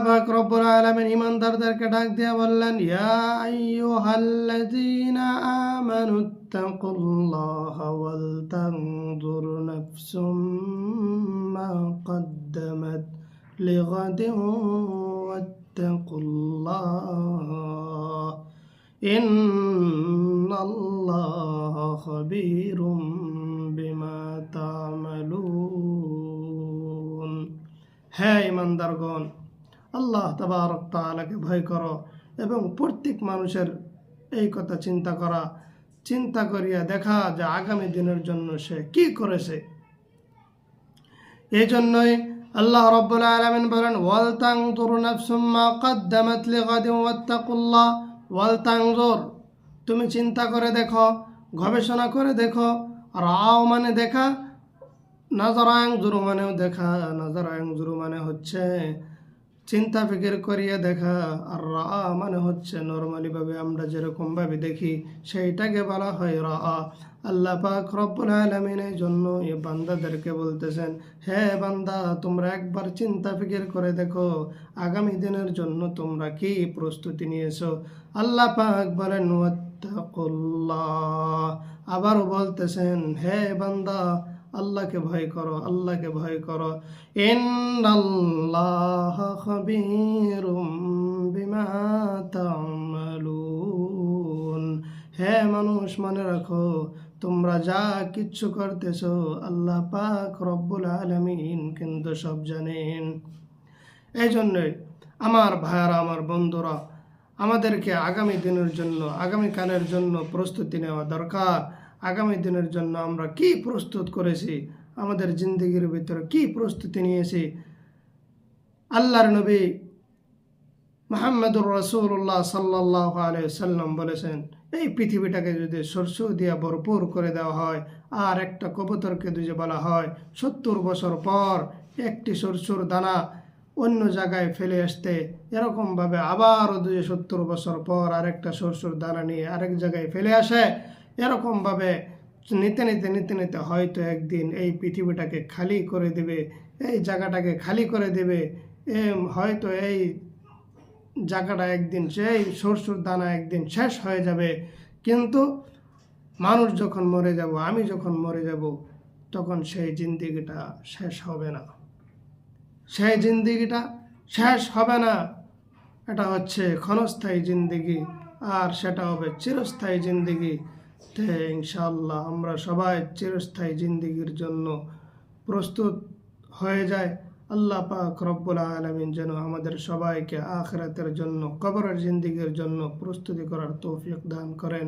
পাক রব্বুল আলামিন ঈমানদারদেরকে ডাক দিয়ে বললেন, ইয়া আইয়ুহাল্লাযীনা আমানুত্তাকুল্লাহা ওয়াল তানজুর নাফসুম মা কদ্দামাত লিগাদিন ওয়াত্তাকুল্লাহ ইন্নাল্লাহা খাবীরুম বিমা তা'মালুন। হে ঈমানদারগণ, আল্লাহ তাবারক তাআলাকে ভয় করো এবং প্রত্যেক মানুষের এই কথা চিন্তা করিয়া দেখা যে আগামী দিনের জন্য সে কি করেছে। এই জন্যই আল্লাহ রাব্বুল আলামিন বলেন, ওয়াল তানজুর নাফসুম মা কদ্দামাত লিগাদিন ওয়াত্তাকুল্লাহ। ওয়াল তানজুর, তুমি চিন্তা করে দেখো, গবেষণা করে দেখো। রাও মানে দেখা, নাজারা ইয়ানজুরু মানেও দেখা। নাজারা ইয়ানজুরু মানে হচ্ছে চিন্তা ফিকির করিয়া দেখা, আর রা মানে হচ্ছে নরমালি ভাবে আমরা যেরকম ভাবে দেখি সেইটাকে বলা হয় রা। আল্লাহ পাক রব্বুল আলামিন এই জন্য এই বান্দাদেরকে বলতেছেন, হে বান্দা, তোমরা একবার চিন্তা ফিকির করে দেখো আগামী দিনের জন্য তোমরা কি প্রস্তুতি নিয়েছো। আল্লাহ পাক বলেন ওয়াত্তাকুল্লাহ, আবারও বলতেছেন, হে বান্দা, আল্লাহকে ভয় করো, আল্লাহকে ভয় করো। ইন্নাল্লাহা খাবীরুম বিমা তা'মালুন। হে মানুষ, মনে রাখো তোমরা যা কিচ্ছু করতেছো আল্লাহ পাক রব্বুল আলামিন কিন্তু সব জানেন। এই জন্যই আমার ভাইয়ারা, আমার বন্ধুরা, আমাদেরকে আগামী দিনের জন্য, আগামীকালের জন্য প্রস্তুতি নেওয়া দরকার। আগামী দিনের জন্য আমরা কি প্রস্তুত করেছি, আমাদের জিন্দগির ভিতরে কি প্রস্তুতি নিয়েছি। আল্লাহর নবী মুহাম্মদুর রাসূলুল্লাহ সাল্লাল্লাহু আলাইহি ওয়াসাল্লাম বলেছেন, এই পৃথিবীটাকে যদি শস্য দিয়ে ভরপুর করে দেওয়া হয় আর একটা কবুতরকে যদি বলা হয় 70 বছর পর একটি সরষের দানা অন্য জায়গায় ফেলে আসতে, এরকমভাবে আবারও 70 বছর পর আরেকটা সরষের দানা নিয়ে আরেক জায়গায় ফেলে আসে, এরকমভাবে নিতে নিতে নিতে নিতে হয়তো একদিন এই পৃথিবীটাকে খালি করে দেবে, এই জায়গাটাকে খালি করে দেবে। হয়তো এই জায়গাটা একদিন, সেই সরষের দানা একদিন শেষ হয়ে যাবে। কিন্তু মানুষ যখন মরে যাব, আমি যখন মরে যাব, তখন সেই জিন্দেগিটা শেষ হবে না। সেই জিন্দেগিটা শেষ হবে না। এটা হচ্ছে ক্ষণস্থায়ী জিন্দেগি, আর সেটা হবে চিরস্থায়ী জিন্দেগি। ইনশাআল্লাহ আমরা সবাই চিরস্থায়ী জিন্দেগির জন্য প্রস্তুত হয়ে যায়। আল্লাহ পাক রব্বুল আলামিন যেন আমাদের সবাইকে আখিরাতের জন্য, কবরের জিন্দেগির জন্য প্রস্তুতি করার তৌফিক দান করেন।